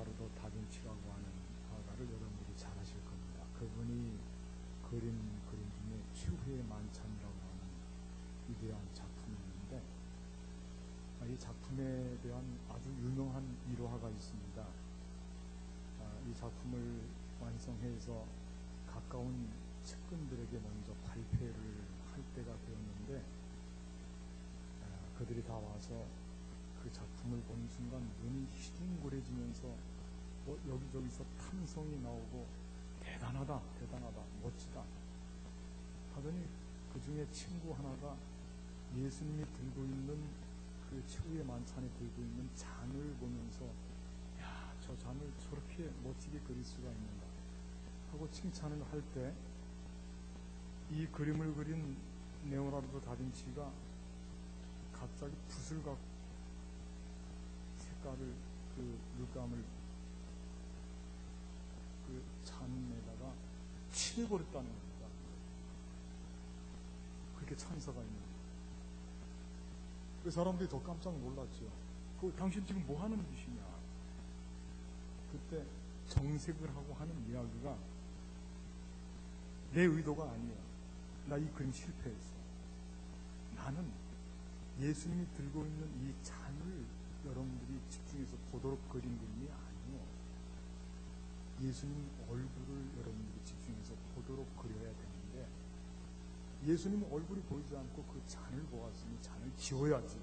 레오나르도 다빈치라고 하는 화가를 여러분들이 잘 아실 겁니다. 그분이 그린 그림 중에 최후의 만찬이라고 하는 위대한 작품이 있는데, 이 작품에 대한 아주 유명한 일화가 있습니다. 이 작품을 완성해서 가까운 측근들에게 먼저 발표를 할 때가 되었는데, 그들이 다 와서 그 작품을 보는 순간 눈이 휘둥그레지면서 여기저기서 탐성이 나오고 대단하다, 대단하다, 멋지다 하더니 그 중에 친구 하나가 예수님이 들고 있는 그 최후의 만찬에 들고 있는 잔을 보면서 야, 저 잔을 저렇게 멋지게 그릴 수가 있는가 하고 칭찬을 할 때, 이 그림을 그린 레오나르도 다빈치가 갑자기 붓을 갖고 색깔을, 그 물감을 그 잔에다가 칠해버렸다는 겁니다. 그렇게 찬사가 있는 거예요. 그 사람들이 더 깜짝 놀랐죠. 당신 지금 뭐 하는 짓이냐. 그때 정색을 하고 하는 이야기가, 내 의도가 아니야. 나 이 그림 실패했어. 나는 예수님이 들고 있는 이 잔을 여러분들이 집중해서 보도록 그린 그림이 아니에요. 예수님 얼굴을 여러분들이 집중해서 보도록 그려야 되는데, 예수님 얼굴이 보이지 않고 그 잔을 보았으니 잔을 지워야지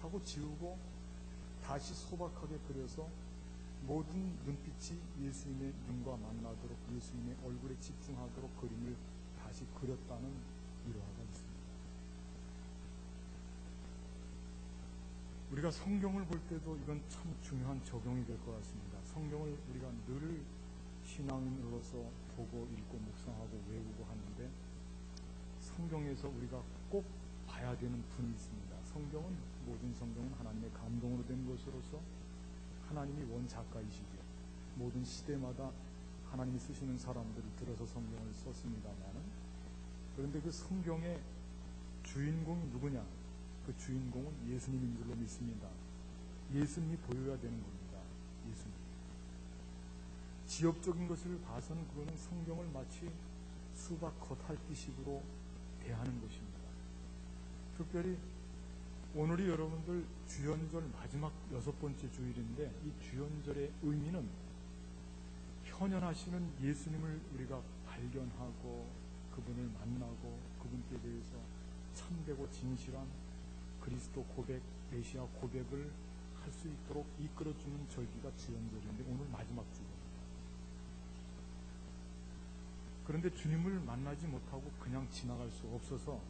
하고 지우고 다시 소박하게 그려서 모든 눈빛이 예수님의 눈과 만나도록, 예수님의 얼굴에 집중하도록 그림을 다시 그렸다는 일화가 있습니다. 우리가 성경을 볼 때도 이건 참 중요한 적용이 될 것 같습니다. 성경을 우리가 늘 신앙인으로서 보고 읽고 묵상하고 외우고 하는데, 성경에서 우리가 꼭 봐야 되는 분이 있습니다. 모든 성경은 하나님의 감동으로 된 것으로서 하나님이 원작가이시죠. 모든 시대마다 하나님이 쓰시는 사람들을 들어서 성경을 썼습니다만, 그런데 그 성경의 주인공이 누구냐? 그 주인공은 예수님인 줄로 믿습니다. 예수님이 보여야 되는 겁니다. 예수님. 지엽적인 것을 봐서는 그거는 성경을 마치 수박 겉핥기식으로 대하는 것입니다. 특별히 오늘이 여러분들 주연절 마지막 6번째 주일인데, 이 주연절의 의미는 현현하시는 예수님을 우리가 발견하고 그분을 만나고 그분께 대해서 참되고 진실한 그리스도 고백, 메시아 고백을 할 수 있도록 이끌어주는 절기가 주연절인데, 오늘 마지막 주입니다. 그런데 주님을 만나지 못하고 그냥 지나갈 수 없어서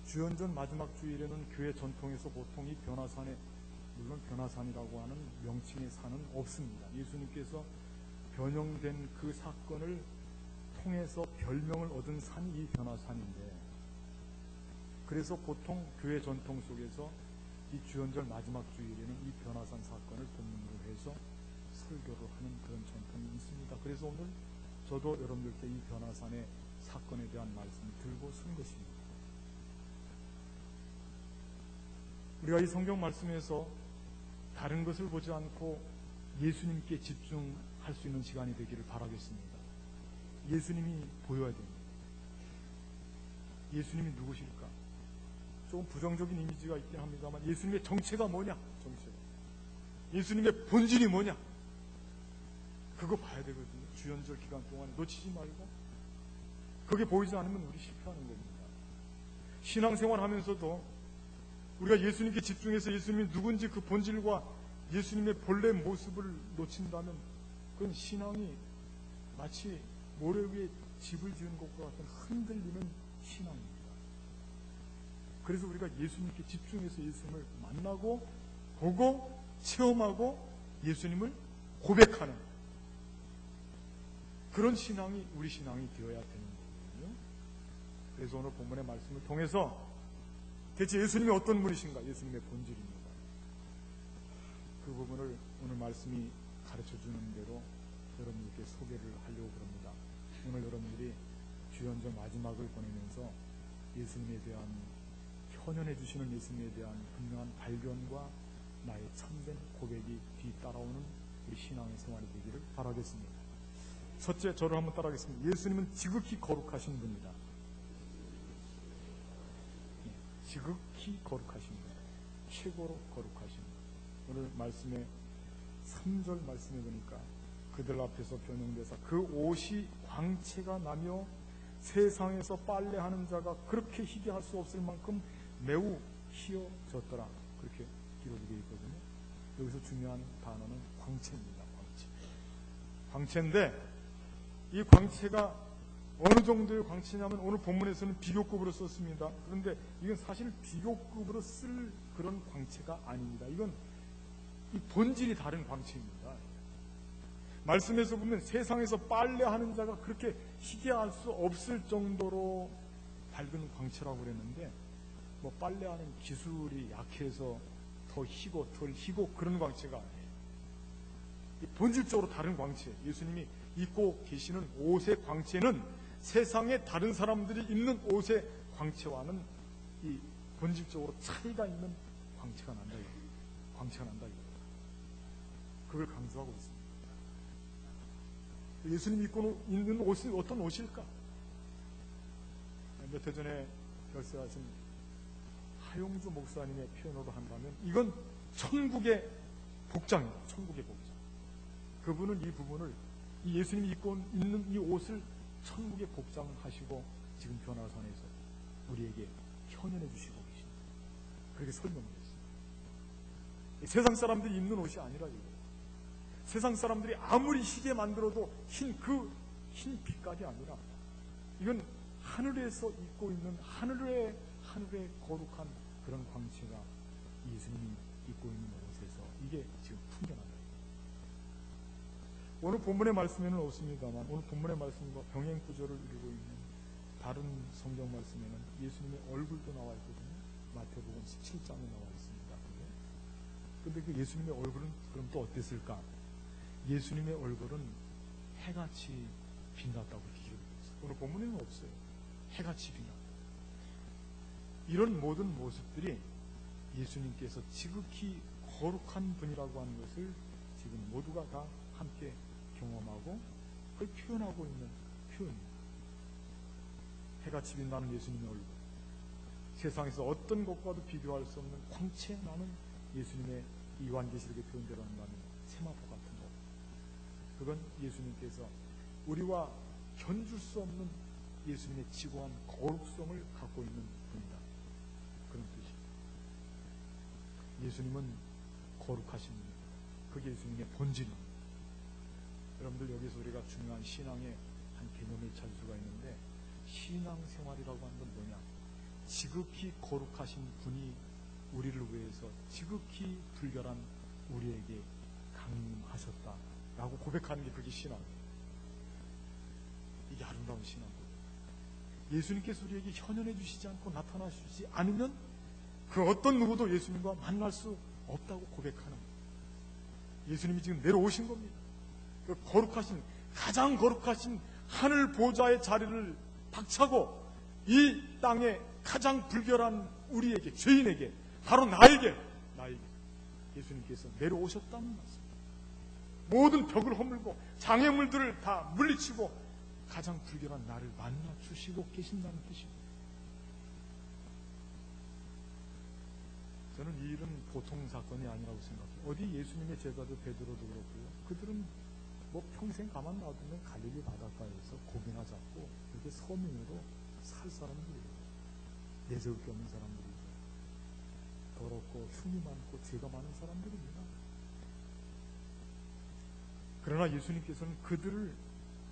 주연절 마지막 주일에는 교회 전통에서 보통 이 변화산에, 물론 변화산이라고 하는 명칭의 산은 없습니다. 예수님께서 변형된 그 사건을 통해서 별명을 얻은 산이 이 변화산인데, 그래서 보통 교회 전통 속에서 이 주연절 마지막 주일에는 이 변화산 사건을 본문으로 해서 설교를 하는 그런 전통이 있습니다. 그래서 오늘 저도 여러분들께 이 변화산의 사건에 대한 말씀을 들고 쓴 것입니다. 우리가 이 성경 말씀에서 다른 것을 보지 않고 예수님께 집중할 수 있는 시간이 되기를 바라겠습니다. 예수님이 보여야 됩니다. 예수님이 누구실까? 조금 부정적인 이미지가 있긴 합니다만, 예수님의 정체가 뭐냐? 정체가. 예수님의 본질이 뭐냐? 그거 봐야 되거든요. 주연절 기간 동안에 놓치지 말고. 그게 보이지 않으면 우리 실패하는 겁니다. 신앙생활 하면서도 우리가 예수님께 집중해서 예수님이 누군지 그 본질과 예수님의 본래 모습을 놓친다면, 그건 신앙이 마치 모래 위에 집을 지은 것과 같은 흔들리는 신앙입니다. 그래서 우리가 예수님께 집중해서 예수님을 만나고 보고 체험하고 예수님을 고백하는 그런 신앙이 우리 신앙이 되어야 되는 거거든요. 그래서 오늘 본문의 말씀을 통해서 대체 예수님이 어떤 분이신가? 예수님의 본질입니다. 그 부분을 오늘 말씀이 가르쳐주는 대로 여러분들께 소개를 하려고 합니다. 오늘 여러분들이 주연절 마지막을 보내면서 예수님에 대한, 현현해 주시는 예수님에 대한 분명한 발견과 나의 참된 고백이 뒤따라오는 우리 신앙의 생활이 되기를 바라겠습니다. 첫째, 저를 한번 따라하겠습니다. 예수님은 지극히 거룩하신 분이다. 지극히 거룩하신 분, 최고로 거룩하신 분. 오늘 말씀에 3절 말씀에 보니까 그들 앞에서 변형돼서 그 옷이 광채가 나며 세상에서 빨래하는 자가 그렇게 희게 할 수 없을 만큼 매우 희어졌더라. 그렇게 기록이 되어 있거든요. 여기서 중요한 단어는 광채입니다. 광채인데 이 광채가 어느 정도의 광채냐면 오늘 본문에서는 비교급으로 썼습니다. 그런데 이건 사실 비교급으로 쓸 그런 광채가 아닙니다. 이건 이 본질이 다른 광채입니다. 말씀에서 보면 세상에서 빨래하는 자가 그렇게 희게 할 수 없을 정도로 밝은 광채라고 그랬는데 뭐 빨래하는 기술이 약해서 더 희고 덜 희고 그런 광채가 아니에요. 본질적으로 다른 광채, 예수님이 입고 계시는 옷의 광채는 세상에 다른 사람들이 입는 옷의 광채와는 이 본질적으로 차이가 있는 광채가 난다. 광채가 난다. 그걸 강조하고 있습니다. 예수님이 입고 있는 옷이 어떤 옷일까? 몇 해 전에 결세하신 하용주 목사님의 표현으로 한다면 이건 천국의 복장이에요. 천국의 복장. 그분은 이 부분을 이 예수님이 입고 있는 이 옷을 천국의 복장을 하시고 지금 변화산에서 우리에게 현현해 주시고 계십니다. 그렇게 설명을 했습니다. 세상 사람들이 입는 옷이 아니라 이거예요. 세상 사람들이 아무리 희게 만들어도 흰 빛깔이 아니라 이건 하늘에서 입고 있는 하늘의 거룩한 그런 광채가 예수님이 입고 있는 옷에서 이게 지금 풍겨난다. 오늘 본문의 말씀에는 없습니다만 오늘 본문의 말씀과 병행 구조를 이루고 있는 다른 성경 말씀에는 예수님의 얼굴도 나와 있거든요. 마태복음 17장에 나와 있습니다. 그런데 그 예수님의 얼굴은 그럼 또 어땠을까? 예수님의 얼굴은 해같이 빛났다고 기록되어 있어요. 오늘 본문에는 없어요. 해같이 빛났다. 이런 모든 모습들이 예수님께서 지극히 거룩한 분이라고 하는 것을 지금 모두가 다 함께 경험하고 그걸 표현하고 있는 표현입니다. 해같이 빛나는 예수님의 얼굴, 세상에서 어떤 것과도 비교할 수 없는 광채 나는 예수님의 이 요한계시록의 표현대로 한다면 세마포 같은 것, 그건 예수님께서 우리와 견줄 수 없는 예수님의 지고한 거룩성을 갖고 있는 분이다. 그런 뜻입니다. 예수님은 거룩하신 분입니다. 그게 예수님의 본질입니다. 여러분들 여기서 우리가 중요한 신앙의 한 개념을 찾을 수가 있는데 신앙생활이라고 하는 건 뭐냐? 지극히 거룩하신 분이 우리를 위해서 지극히 불결한 우리에게 강림하셨다라고 고백하는 게 그게 신앙이에요. 이게 아름다운 신앙이에요. 예수님께서 우리에게 현현해 주시지 않고 나타나시지 않으면 그 어떤 누구도 예수님과 만날 수 없다고 고백하는 거예요. 예수님이 지금 내려오신 겁니다. 그 거룩하신, 가장 거룩하신 하늘 보좌의 자리를 박차고 이 땅에 가장 불결한 우리에게, 죄인에게, 바로 나에게 예수님께서 내려오셨다는 말씀. 모든 벽을 허물고 장애물들을 다 물리치고 가장 불결한 나를 만나 주시고 계신다는 뜻입니다. 저는 이 일은 보통 사건이 아니라고 생각해요. 어디 예수님의 제자들 베드로도 그렇고요. 그들은 뭐 평생 가만 놔두면 갈릴리 바닷가에서 고기나 잡고 이렇게 서민으로 살 사람들이에요. 내세울 게 없는 사람들이죠. 더럽고 흉이 많고 죄가 많은 사람들입니다. 그러나 예수님께서는 그들을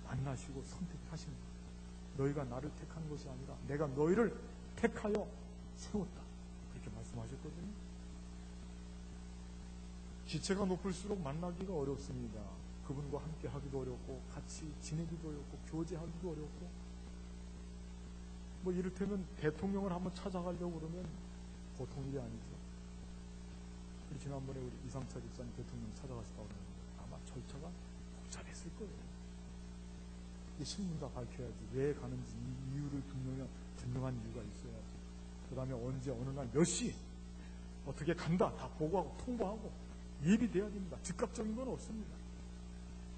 만나시고 선택하십니다. 너희가 나를 택한 것이 아니라 내가 너희를 택하여 세웠다. 그렇게 말씀하셨거든요. 지체가 높을수록 만나기가 어렵습니다. 그분과 함께 하기도 어렵고 같이 지내기도 어렵고 교제하기도 어렵고 뭐 이를테면 대통령을 한번 찾아가려고 그러면 보통 일이 아니죠. 우리 지난번에 우리 이상철 집사님 대통령 찾아가셨다고 그러는데 아마 절차가 복잡했을 거예요. 신문 다 밝혀야지. 왜 가는지 이유를 분명한 이유가 있어야지. 그 다음에 언제 어느 날 몇 시 어떻게 간다 다 보고하고 통보하고 예비돼야 됩니다. 즉각적인 건 없습니다.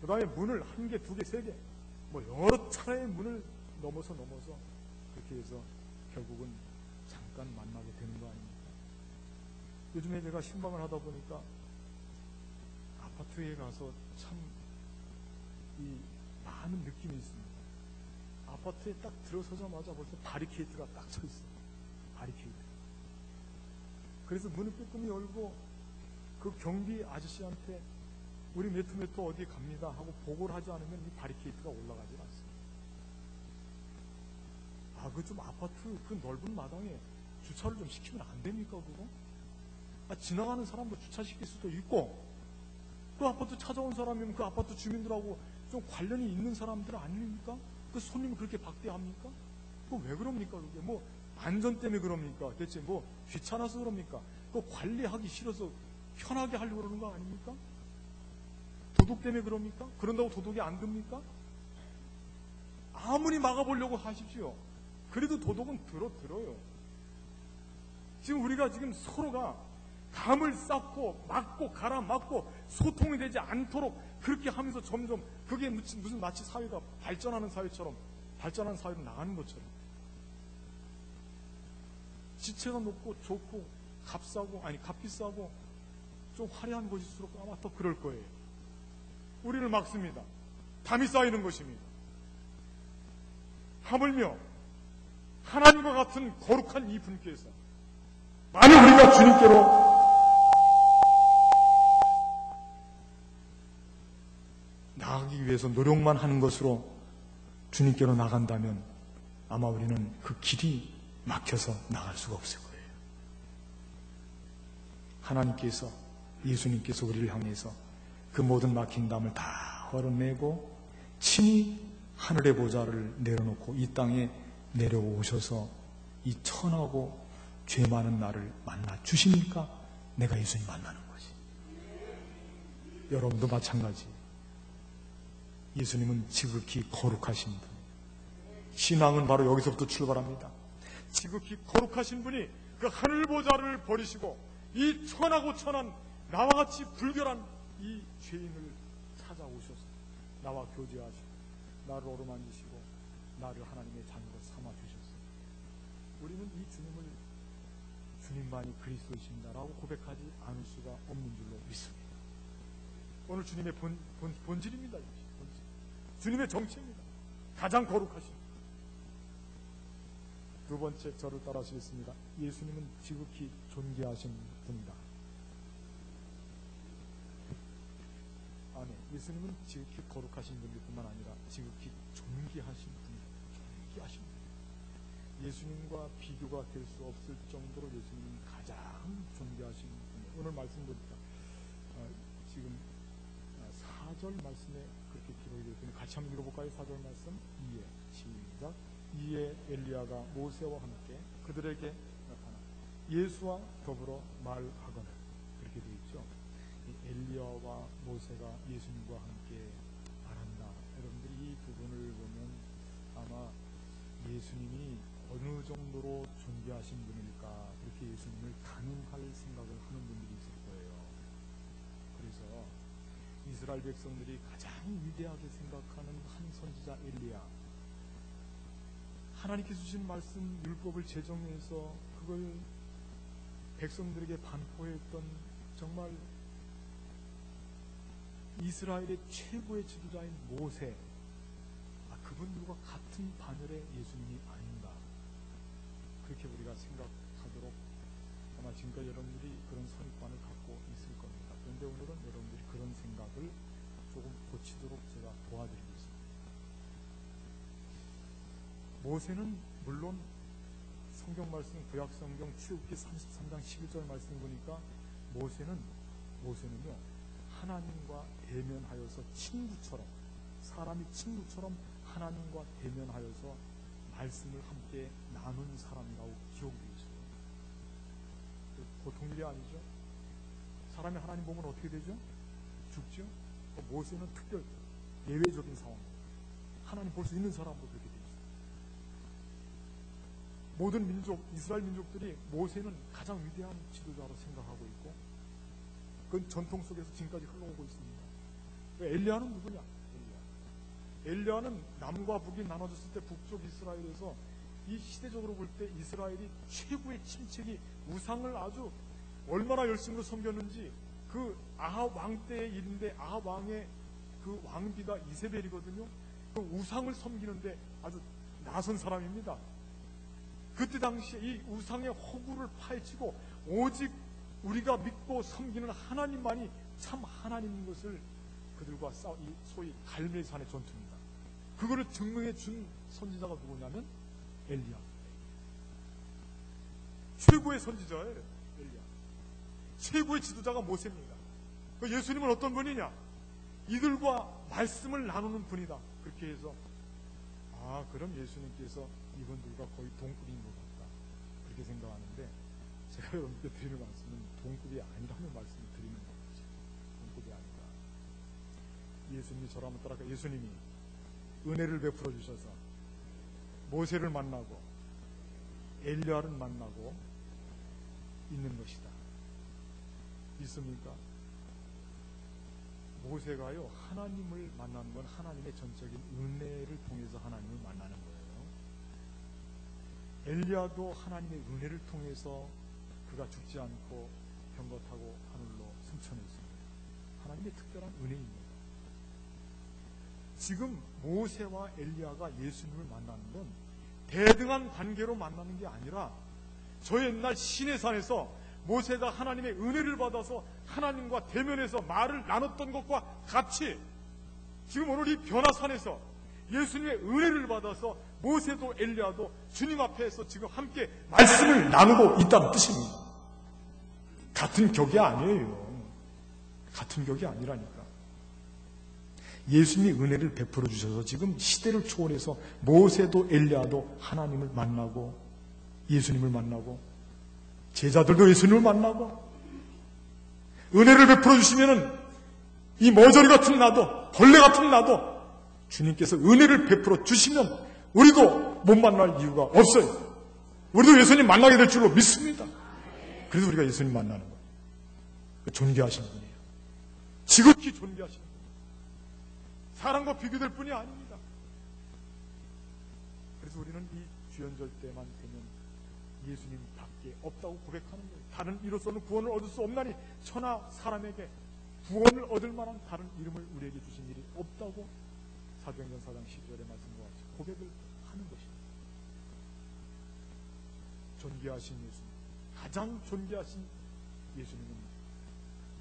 그 다음에 문을 한 개, 두 개, 세 개, 뭐 여러 차례의 문을 넘어서 그렇게 해서 결국은 잠깐 만나게 되는 거 아닙니까? 요즘에 제가 신방을 하다 보니까 아파트에 가서 참 이 많은 느낌이 있습니다. 아파트에 딱 들어서자마자 벌써 바리케이트가 딱 서 있어요. 바리케이트. 그래서 문을 끄끔히 열고 그 경비 아저씨한테 우리 메토 어디 갑니다 하고 보고를 하지 않으면 이 바리케이트가 올라가지 않습니다. 그 좀 아파트 그 넓은 마당에 주차를 좀 시키면 안 됩니까 그거? 지나가는 사람도 주차시킬 수도 있고 그 아파트 찾아온 사람이면 그 아파트 주민들하고 좀 관련이 있는 사람들 아닙니까? 그 손님을 그렇게 박대합니까? 그거 왜 그럽니까? 그게 뭐 안전 때문에 그럽니까? 대체 뭐 귀찮아서 그럽니까? 그거 관리하기 싫어서 편하게 하려고 그러는 거 아닙니까? 도둑 때문에 그럽니까? 그런다고 도둑이 안 듭니까? 아무리 막아보려고 하십시오. 그래도 도둑은 들어요. 지금 우리가 지금 서로가 감을 쌓고 막고 갈아막고 소통이 되지 않도록 그렇게 하면서 점점 그게 무슨 마치 사회가 발전하는 사회처럼 발전하는 사회로 나가는 것처럼 지체가 높고 좋고 값비싸고 좀 화려한 곳일수록 아마 더 그럴 거예요. 우리를 막습니다. 담이 쌓이는 것입니다. 하물며 하나님과 같은 거룩한 이 분께서 만약 우리가 주님께로 나가기 위해서 노력만 하는 것으로 주님께로 나간다면 아마 우리는 그 길이 막혀서 나갈 수가 없을 거예요. 하나님께서 예수님께서 우리를 향해서 그 모든 막힌 담을 다 헐어내고 친히 하늘의 보좌를 내려놓고 이 땅에 내려오셔서 이 천하고 죄 많은 나를 만나 주시니까 내가 예수님 만나는 거지. 여러분도 마찬가지. 예수님은 지극히 거룩하신 분. 신앙은 바로 여기서부터 출발합니다. 지극히 거룩하신 분이 그 하늘 보좌를 버리시고 이 천하고 천한 나와 같이 불결한 이 죄인을 찾아오셔서 나와 교제하시고 나를 어루만지시고 나를 하나님의 자녀로 삼아주셨어요. 우리는 이 주님을 주님만이 그리스도이십니다라고 고백하지 않을 수가 없는 줄로 믿습니다. 오늘 주님의 본질입니다. 본질. 주님의 정체입니다. 가장 거룩하신. 두 번째 저를 따라하시겠습니다. 예수님은 지극히 존귀하신 분이다. 아멘. 예수님은 지극히 거룩하신 분일 뿐만 아니라 지극히 존귀하신 분이다. 존귀하신 분. 예수님과 비교가 될 수 없을 정도로 예수님은 가장 존귀하신 분이에요. 오늘 말씀 보니까 지금 4절 말씀에 그렇게 기록이 되어 있거든요. 같이 한번 읽어볼까요? 4절 말씀. 이에 시작. 이에 엘리야가 모세와 함께 그들에게 나타나 예수와 더불어 말하거늘. 그렇게 되어 있죠. 엘리야와 모세가 예수님과 함께 말한다. 여러분들이 이 부분을 보면 아마 예수님이 어느 정도로 존귀하신 분일까 그렇게 예수님을 가늠할 생각을 하는 분들이 있을 거예요. 그래서 이스라엘 백성들이 가장 위대하게 생각하는 한 선지자 엘리야, 하나님께서 주신 말씀 율법을 제정해서 그걸 백성들에게 반포했던 정말 이스라엘의 최고의 지도자인 모세, 그분들과 같은 반열의 예수님이 아닌가 그렇게 우리가 생각하도록 아마 지금까지 여러분들이 그런 선입관을 갖고 있을 겁니다. 그런데 오늘은 여러분들이 그런 생각을 조금 고치도록 제가 도와드리겠습니다. 모세는 물론 성경 말씀 구약 성경 출애굽기 33장 11절 말씀 보니까 모세는요 하나님과 대면하여서 친구처럼 사람이 친구처럼 하나님과 대면하여서 말씀을 함께 나눈 사람이라고 기록되어 있어요. 보통 일이 아니죠. 사람이 하나님 보면 어떻게 되죠? 죽죠. 모세는 특별 예외적인 상황. 하나님 볼 수 있는 사람도 그렇게 되어 있어요. 모든 민족, 이스라엘 민족들이 모세는 가장 위대한 지도자로 생각하고 있고 그건 전통 속에서 지금까지 흘러오고 있습니다. 엘리야는 누구냐? 엘리야는 남과 북이 나눠졌을 때 북쪽 이스라엘에서 이 시대적으로 볼 때 이스라엘이 최고의 침체기, 우상을 아주 얼마나 열심으로 섬겼는지 그 아합 왕 때의 일인데 아합 왕의 그 왕비가 이세벨이거든요. 그 우상을 섬기는데 아주 나선 사람입니다. 그때 당시에 이 우상의 허구를 파헤치고 오직 우리가 믿고 섬기는 하나님만이 참 하나님인 것을 그들과 이 소위 갈멜산의 전투입니다. 그거를 증명해 준 선지자가 누구냐면 엘리야. 최고의 선지자예요. 엘리야. 최고의 지도자가 모세입니다. 예수님은 어떤 분이냐? 이들과 말씀을 나누는 분이다. 그렇게 해서 그럼 예수님께서 이분들과 거의 동급인 것 같다. 그렇게 생각하는데 제가 여러분께 드리는 말씀은 동급이 아니라는 말씀을 드리는 거죠. 동급이 아니다. 예수님이 저라면 따라가 예수님이 은혜를 베풀어 주셔서 모세를 만나고 엘리야를 만나고 있는 것이다. 믿습니까? 모세가요 하나님을 만나는 건 하나님의 전적인 은혜를 통해서 하나님을 만나는 거예요. 엘리야도 하나님의 은혜를 통해서 그가 죽지 않고 병거 타고 하늘로 승천했습니다. 하나님의 특별한 은혜입니다. 지금 모세와 엘리야가 예수님을 만나는 건 대등한 관계로 만나는 게 아니라 저 옛날 시내산에서 모세가 하나님의 은혜를 받아서 하나님과 대면해서 말을 나눴던 것과 같이 지금 오늘 이 변화산에서 예수님의 은혜를 받아서 모세도 엘리야도 주님 앞에서 지금 함께 말씀을 나누고 있다는 뜻입니다. 같은 격이 아니에요. 같은 격이 아니라니까. 예수님이 은혜를 베풀어 주셔서 지금 시대를 초월해서 모세도 엘리야도 하나님을 만나고 예수님을 만나고 제자들도 예수님을 만나고 은혜를 베풀어 주시면은 이 머저리 같은 나도 벌레 같은 나도 주님께서 은혜를 베풀어 주시면 우리도 못 만날 이유가 없어요. 우리도 예수님 만나게 될 줄로 믿습니다. 그래서 우리가 예수님 만나는 거예요. 존귀하신 분이에요. 지극히 존귀하신 분. 사람과 비교될 뿐이 아닙니다. 그래서 우리는 이 주연절 때만 되면 예수님밖에 없다고 고백하는 거예요. 다른 이로서는 구원을 얻을 수 없나니 천하 사람에게 구원을 얻을 만한 다른 이름을 우리에게 주신 일이 없다고 사도행전 4장 12절의 말씀과 같이 고백을 하는 것입니다. 존귀하신 예수님, 가장 존귀하신 예수님은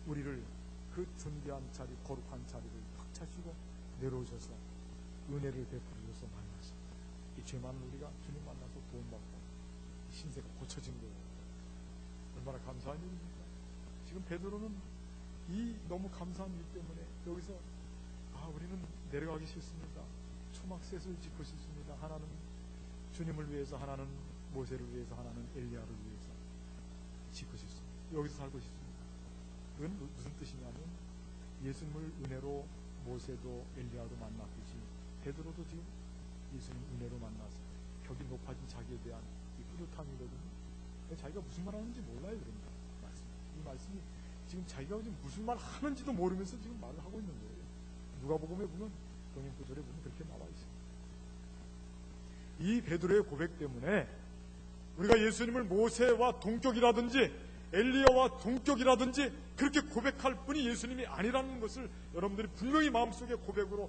우리를 그 존귀한 자리, 거룩한 자리를 탁 차시고 내려오셔서 은혜를 베풀어줘서 만나서 이 죄 많은 우리가 주님 만나서 구원받고 신세가 고쳐진 거예요. 얼마나 감사한 일입니까? 지금 베드로는 이 너무 감사한 일 때문에 여기서 우리는 내려가기 싫습니다. 초막셋을 짓고 싶습니다. 하나는 주님을 위해서, 하나는 모세를 위해서, 하나는 엘리야를 위해서 짓고 싶습니다. 여기서 살고 싶습니다. 그건 무슨 뜻이냐면 예수님을 은혜로 모세도 엘리야도 만났듯이 베드로도 지금 예수님 은혜로 만나서 격이 높아진 자기에 대한 이 뿌듯함이거든요. 자기가 무슨 말 하는지 몰라요. 그런 말씀. 이 말씀이 지금 자기가 지금 무슨 말 하는지도 모르면서 지금 말을 하고 있는 거예요. 누가복음에 보면 동행 9절에 보면 그렇게 나와 있습니다. 이 베드로의 고백 때문에 우리가 예수님을 모세와 동격이라든지 엘리야와 동격이라든지 그렇게 고백할 뿐이 예수님이 아니라는 것을 여러분들이 분명히 마음속에 고백으로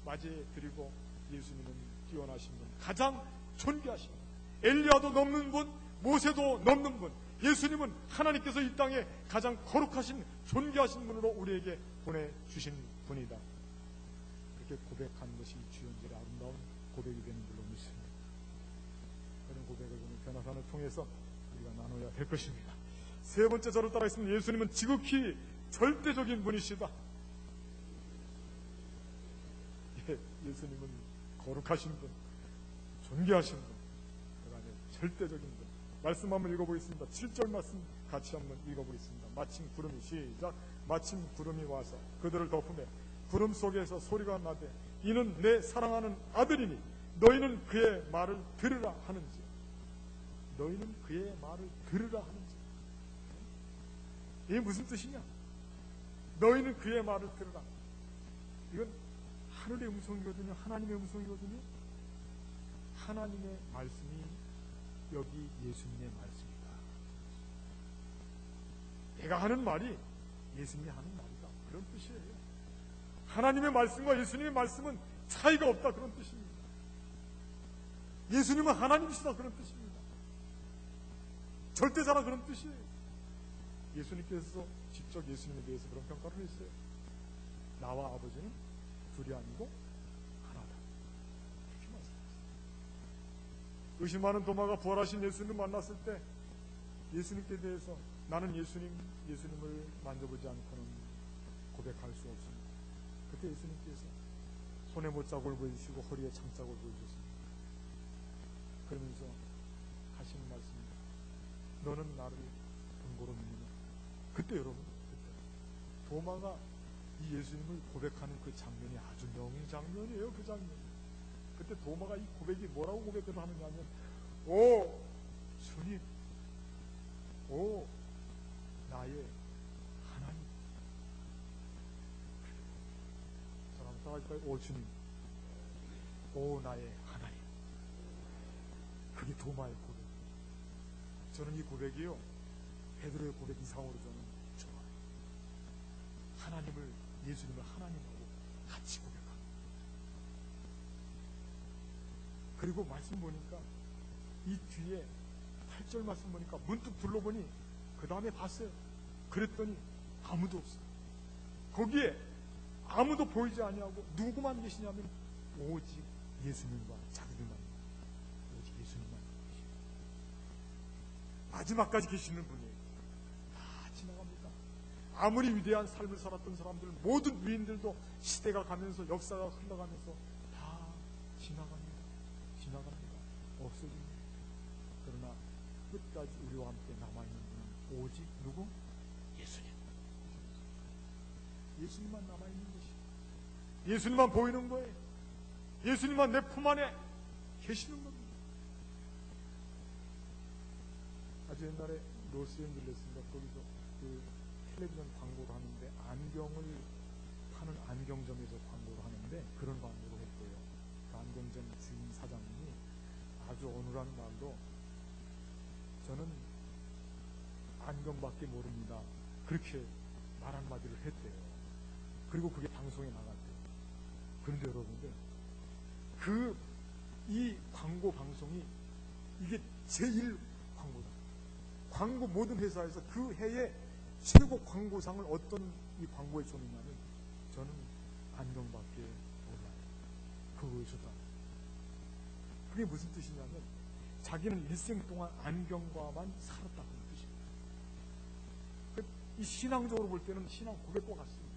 맞이해 드리고, 예수님은 뛰어나신 분, 가장 존귀하신 분, 엘리야도 넘는 분, 모세도 넘는 분, 예수님은 하나님께서 이 땅에 가장 거룩하신 존귀하신 분으로 우리에게 보내주신 분이다. 그렇게 고백하는 것이 주연절의 아름다운 고백이 되는 걸로 믿습니다. 그런 고백을 오늘 변화산을 통해서 우리가 나눠야 될 것입니다. 세 번째 저를 따라 있으면 예수님은 지극히 절대적인 분이시다. 예수님은 거룩하신 분, 존귀하신 분, 그 안에 절대적인 분. 말씀 한번 읽어보겠습니다. 7절 말씀 같이 한번 읽어보겠습니다. 마침 구름이 시작. 마침 구름이 와서 그들을 덮으며 구름 속에서 소리가 나되 이는 내 사랑하는 아들이니 너희는 그의 말을 들으라 하는지. 너희는 그의 말을 들으라 하는지. 이게 무슨 뜻이냐? 너희는 그의 말을 들으라. 이건 하늘의 음성이거든요. 하나님의 음성이거든요. 하나님의 말씀이 여기 예수님의 말씀이다. 내가 하는 말이 예수님이 하는 말이다. 그런 뜻이에요. 하나님의 말씀과 예수님의 말씀은 차이가 없다. 그런 뜻입니다. 예수님은 하나님이시다. 그런 뜻입니다. 절대자라 그런 뜻이에요. 예수님께서 직접 예수님에 대해서 그런 평가를 했어요. 나와 아버지는 둘이 아니고 하나다. 그렇게 말씀하셨어요. 의심하는 도마가 부활하신 예수님을 만났을 때 예수님께 대해서 나는 예수님을 만져보지 않고는 고백할 수 없습니다. 그때 예수님께서 손에 못자국을 보여주시고 허리에 창자국을 보여주셨습니다. 그러면서 하시는 말씀입니다. 너는 나를 본고로 믿느냐? 그때 여러분, 그때 도마가 이 예수님을 고백하는 그 장면이 아주 명장면이에요. 그 장면. 그때 도마가 이 고백이 뭐라고 고백을 하느냐면, 오 주님, 오 나의 하나님. 사람 따라할까요? 오 주님, 오 나의 하나님. 그게 도마의 고백. 저는 이 고백이요, 베드로의 고백 이상으로 저는 좋아요. 하나님을, 예수님을 하나님하고 같이 고백합니다. 그리고 말씀 보니까 이 뒤에 8절 말씀 보니까 문득 둘러보니 그 다음에 봤어요. 그랬더니 아무도 없어요. 거기에 아무도 보이지 아니하고 누구만 계시냐면 오직 예수님과 자기들만, 오직 예수님만 계시고 마지막까지 계시는 분이에요. 다 지나갑니다. 아무리 위대한 삶을 살았던 사람들, 모든 위인들도 시대가 가면서, 역사가 흘러가면서 다 지나갑니다. 없어집니다. 그러나 끝까지 우리와 함께 남아있는 분은 오직 누구? 예수님. 예수님만 남아있는 것이, 예수님만 보이는 거예요. 예수님만 내 품 안에 계시는 겁니다. 아주 옛날에 로스앤젤레스인가 거기서 그 텔레비전 광고를 하는데, 안경을 파는 안경점에서 광고를 하는데 그런 광고를 했고요. 그 안경점 주인 사장님이 아주 어눌한 말로 저는 안경밖에 모릅니다. 그렇게 말 한마디를 했대요. 그리고 그게 방송에 나갔대요. 그런데 여러분들, 이 광고 방송이 이게 제1 광고다. 광고 모든 회사에서 그 해에 최고 광고상을 어떤 이 광고에 줬느냐면 저는 안경밖에 몰라요. 그거에 줬다. 그게 무슨 뜻이냐면 자기는 일생 동안 안경과만 살았다는 뜻입니다. 이 신앙적으로 볼 때는 신앙 고백과 같습니다.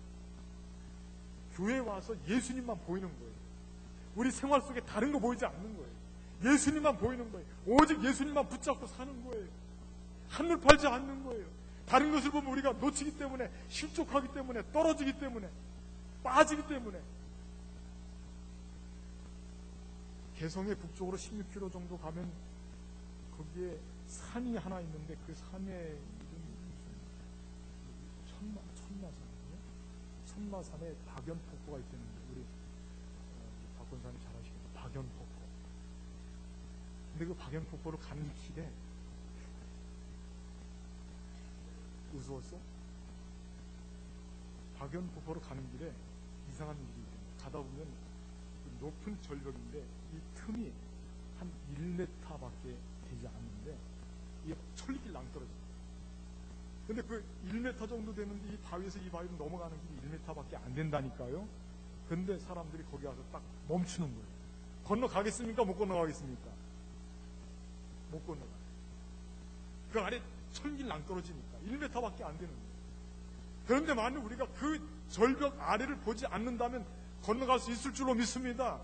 교회에 와서 예수님만 보이는 거예요. 우리 생활 속에 다른 거 보이지 않는 거예요. 예수님만 보이는 거예요. 오직 예수님만 붙잡고 사는 거예요. 한눈 팔지 않는 거예요. 다른 것을 보면 우리가 놓치기 때문에, 실족하기 때문에, 떨어지기 때문에, 빠지기 때문에. 개성의 북쪽으로 16km 정도 가면 거기에 산이 하나 있는데 그 산의 이름이 천마산이에요. 천마산에 박연폭포가 있었는데 우리 박권사님 잘 아시겠죠? 박연폭포. 근데 그 박연폭포를 가는 길에 무서웠어? 박연폭포로 가는 길에 이상한 일이 있어요. 가다 보면 높은 절벽인데 이 틈이 한 1m밖에 되지 않는데 이게 철리길 낭떠러져요. 근데 그 1m 정도 되는데 이 바위에서 이 바위로 넘어가는 길이 1m밖에 안 된다니까요. 근데 사람들이 거기 와서 딱 멈추는 거예요. 건너가겠습니까? 못 건너가겠습니까? 못 건너가요. 그 아래 천길 낭떠러지니까 1m밖에 안 되는 거예요. 그런데 만약 우리가 그 절벽 아래를 보지 않는다면 건너갈 수 있을 줄로 믿습니다.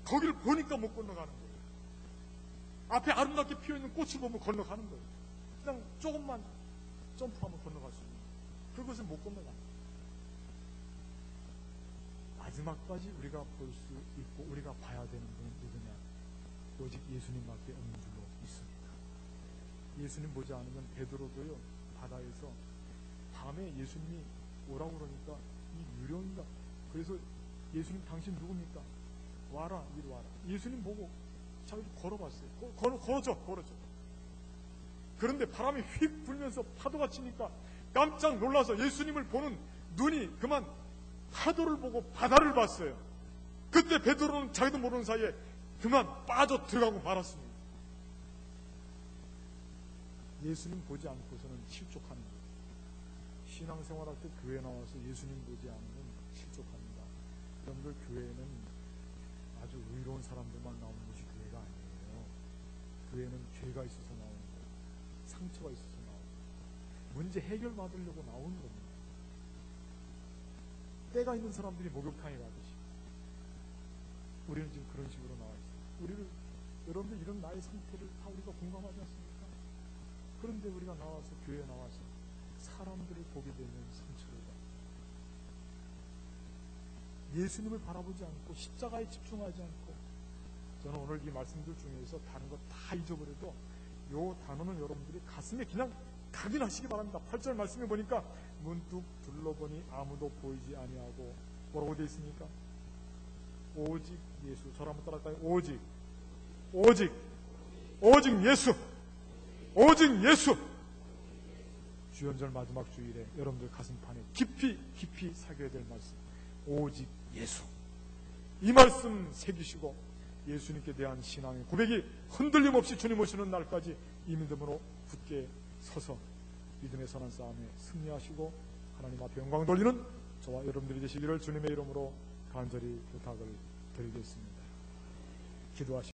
거기를 보니까 못 건너가는 거예요. 앞에 아름답게 피어있는 꽃을 보면 건너가는 거예요. 그냥 조금만 점프하면 건너갈 수 있는 거예요. 그것을 못 건너가는 거예요. 마지막까지 우리가 볼 수 있고 우리가 봐야 되는 분은 누구냐? 오직 예수님밖에 없는 줄로 믿습니다. 예수님 보지 않으면 베드로도요, 바다에서 밤에 예수님이 오라고 그러니까 이 유령인가, 그래서 예수님 당신 누굽니까? 와라, 이리 와라. 예수님 보고 자기도 걸어봤어요. 걸어줘. 그런데 바람이 휙 불면서 파도가 치니까 깜짝 놀라서 예수님을 보는 눈이 그만 파도를 보고 바다를 봤어요. 그때 베드로는 자기도 모르는 사이에 그만 빠져 들어가고 말았습니다. 예수님 보지 않고서는 실족하는 거예요. 신앙생활할 때 교회 나와서 예수님 보지 않으면 실족합니다. 여러분들, 교회는 아주 의로운 사람들만 나오는 것이 교회가 아니에요. 교회는 죄가 있어서 나오는 거예요. 상처가 있어서 나오는 거예요. 문제 해결받으려고 나오는 겁니다. 때가 있는 사람들이 목욕탕에 가듯이 우리는 지금 그런 식으로 나와 있어요. 여러분들 이런 나의 상태를 다 우리가 공감하지 않습니까? 그런데 우리가 나와서, 교회에 나와서 사람들을 보게 되면 상처를 받아요. 예수님을 바라보지 않고 십자가에 집중하지 않고, 저는 오늘 이 말씀들 중에서 다른 거 다 잊어버려도 요 단어는 여러분들이 가슴에 그냥 각인하시기 바랍니다. 8절 말씀에 보니까 문득 둘러보니 아무도 보이지 아니하고, 뭐라고 되어 있습니까? 오직 예수. 저를 한번 따라할까요? 오직 예수. 오직 예수. 주연절 마지막 주일에 여러분들 가슴판에 깊이 새겨야 될 말씀, 오직 예수. 이 말씀 새기시고 예수님께 대한 신앙의 고백이 흔들림 없이 주님 오시는 날까지 이 믿음으로 굳게 서서 믿음의 선한 싸움에 승리하시고 하나님 앞에 영광 돌리는 저와 여러분들이 되시기를 주님의 이름으로 간절히 부탁을 드리겠습니다. 기도하십시오.